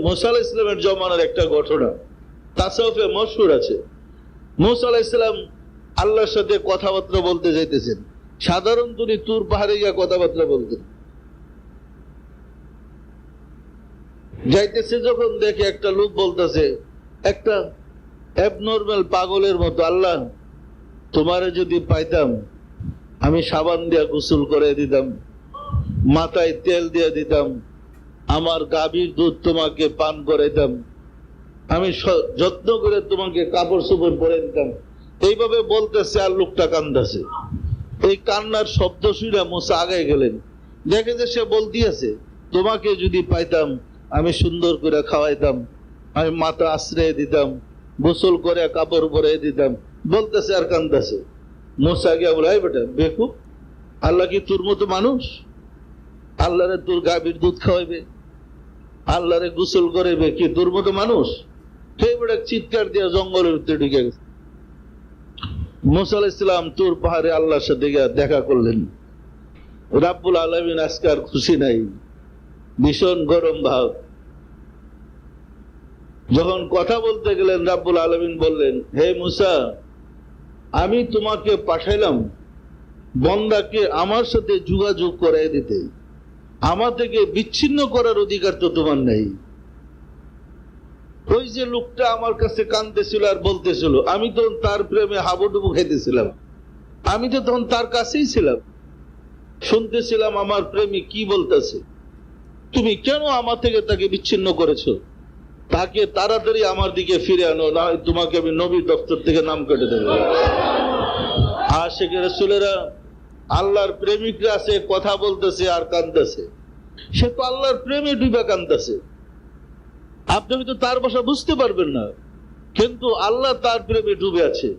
মুসা আলাইহিস সালামের জমানার একটা ঘটনা তাসাউফে মশহুর আছে। মুসা আলাইহিস সালাম আল্লাহর সাথে কথাবার্তা বলতে যাইতেছেন। সাধারণত উনি তুর পাহাড়ে গিয়ে কথাবার্তা বলতেন। যাইতেছে যখন দেখে একটা লোক বলতেছে, একটা অ্যাবনর্মাল পাগলের মতো, আল্লাহ তোমারে যদি পাইতাম আমি সাবান দিয়া গোসল করে দিতাম, মাথায় তেল দিয়ে দিতাম, আমার গাভীর দুধ তোমাকে পান করাইতাম, আমি যত্ন করে তোমাকে কাপড় চোপড় পরে দিতাম। এইভাবে বলতেছে আর লোকটা কান্দাছে। এই কান্নার শব্দ শুনে মুসা আগে গেলেন, দেখে যে সে বলতেছে তোমাকে যদি পাইতাম আমি সুন্দর করে খাওয়াইতাম, আমি মাথা আশ্রয় দিতাম, গোসল করে কাপড় পরে দিতাম, বলতেছে আর কান্দাছে। মুসা গিয়া বলে, এই বেটা বেকুব, আল্লাহ কি তোর মতো মানুষ? আল্লাহরে তোর গাভীর দুধ খাওয়াইবে, আল্লাহরে গোসল করাইবে কি তোর মতো মানুষ? সেই বেটা চিৎকার দিয়ে জঙ্গলের ভিতরে ঢুকে গেছে। মুসা আলাইহিস সালাম তুর পাহাড়ে আল্লাহর সাথে দেখা করলেন। রাব্বুল আলামিন আজকে আর খুশি নাই, ভীষণ গরম ভাব। যখন কথা বলতে গেলেন রাব্বুল আলামিন বললেন, হে মুসা, আমি তোমাকে পাঠাইলাম বন্দাকে আমার সাথে যোগাযোগ করাই দিতে, আমার থেকে বিচ্ছিন্ন করার অধিকার তো তোমার নাই। ওই যে লোকটা আমার কাছে কাঁদতেছিল আর বলতেছিল, আমি তো তার প্রেমে হাবুডুবু খাইতেছিলাম, আমি তো তখন তার কাছেই ছিলাম, শুনতেছিলাম আমার প্রেমী কি বলতেছে। তুমি কেন আমার থেকে তাকে বিচ্ছিন্ন করেছো? তাকে তাড়াতাড়ি আমার দিকে ফিরে আনো, না হয় তোমাকে আমি নবীর দপ্তর থেকে নাম কেটে দেবো। আশিক রাসূলেরা, আল্লাহর প্রেমিকরা আছে, কথা বলতেছে আর কাঁদতেছে। সে তো আল্লাহর প্রেমে ডুবে কাঁদতেছে। আপনি হয়তো তার ভাষা বুঝতে পারবেন না, কিন্তু আল্লাহ তার প্রেমে ডুবে আছে।